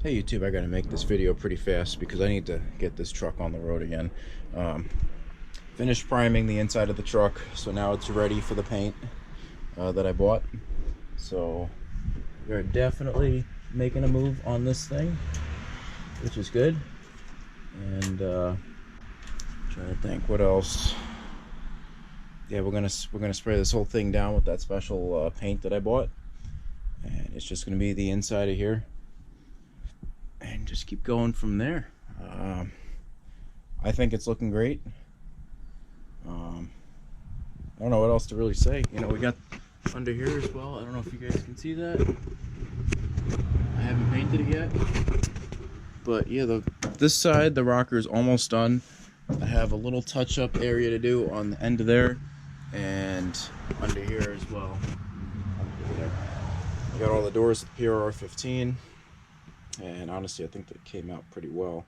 Hey YouTube, I gotta make this video pretty fast because I need to get this truck on the road again. Finished priming the inside of the truck, so now it's ready for the paint that I bought. So we're definitely making a move on this thing, which is good. And trying to think what else. Yeah, we're gonna spray this whole thing down with that special paint that I bought, and it's just gonna be the inside of here, and just keep going from there. I think it's looking great. I don't know what else to really say. You know, we got under here as well. I don't know if you guys can see that. I haven't painted it yet, but yeah, this side, the rocker is almost done. I have a little touch-up area to do on the end of there and under here as well. I got all the doors with P17, and honestly I think that came out pretty well.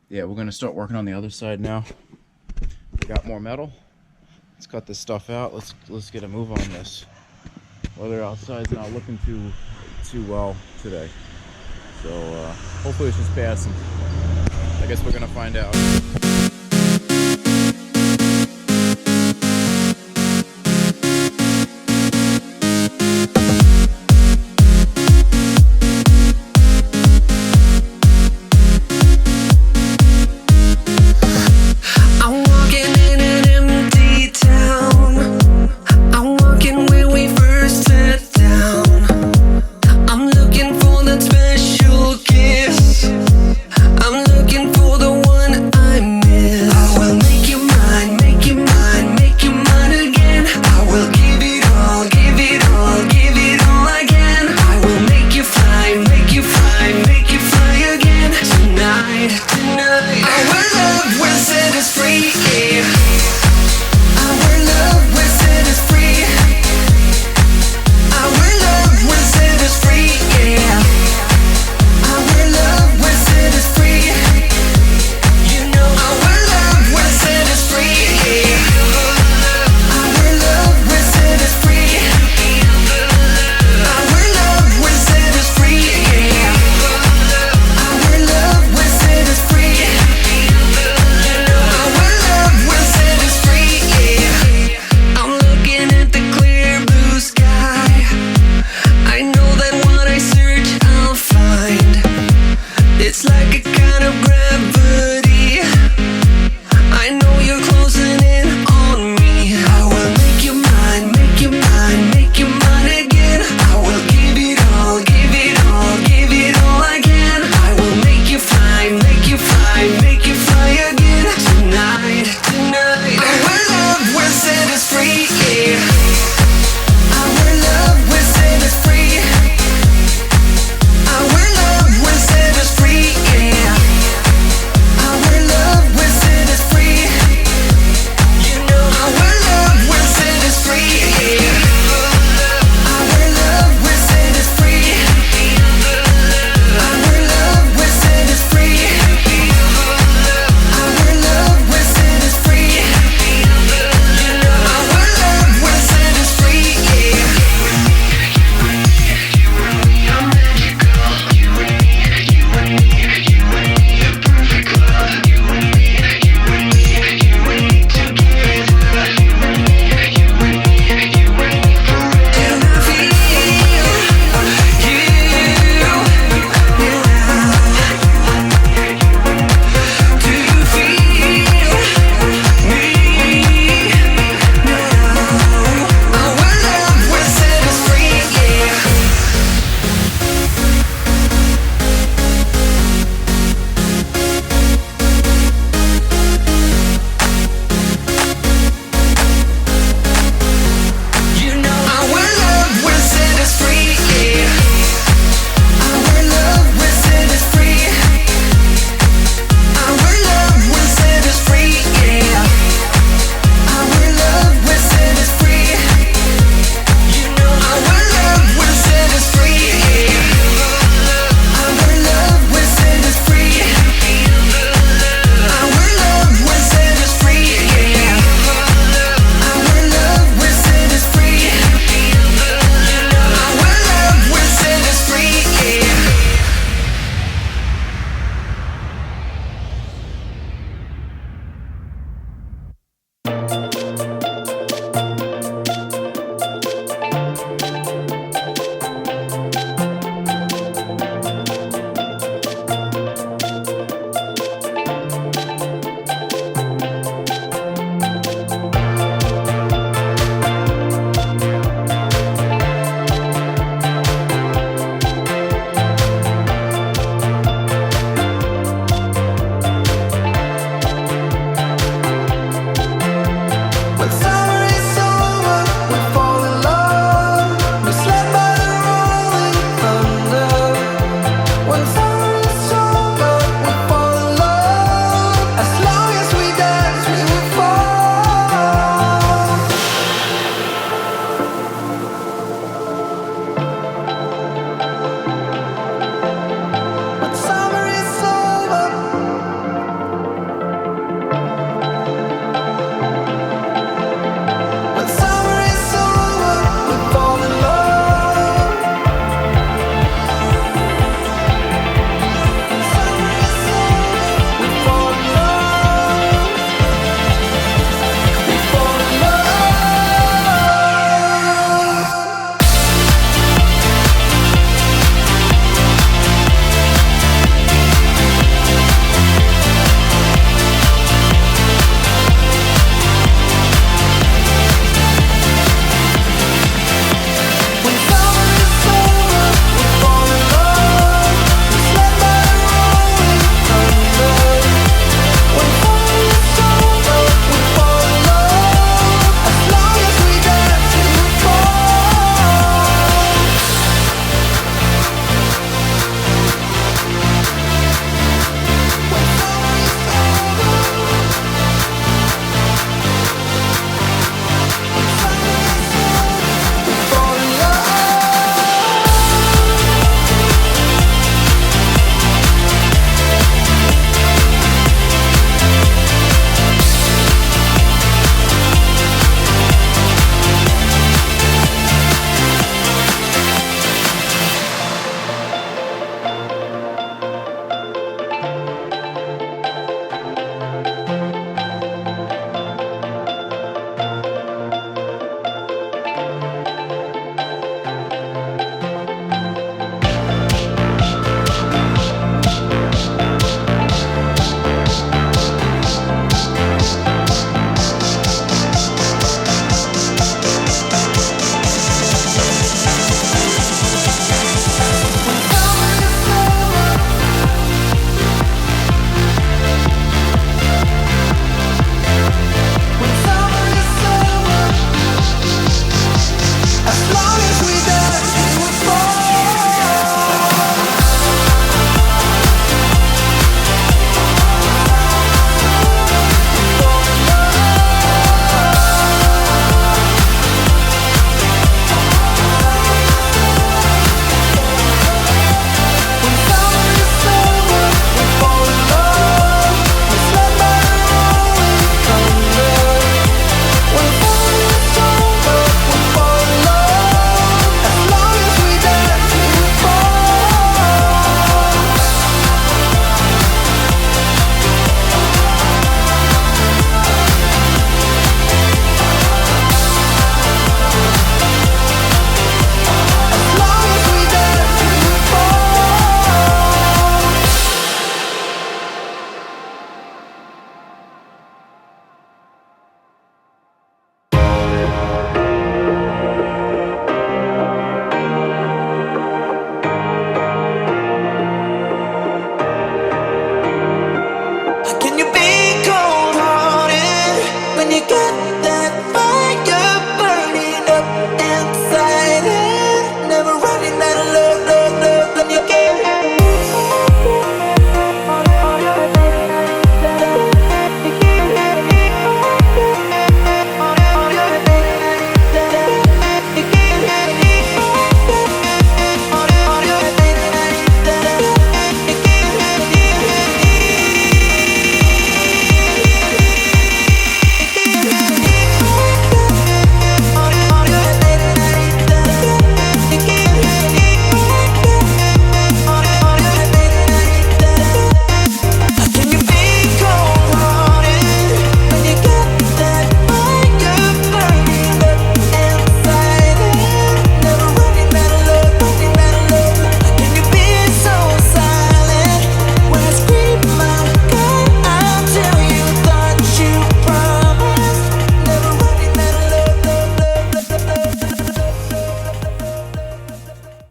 Yeah, we're gonna start working on the other side now. We got more metal. Let's cut this stuff out. Let's get a move on this. Weather outside's not looking too well today, so hopefully it's just passing. I guess we're gonna find out.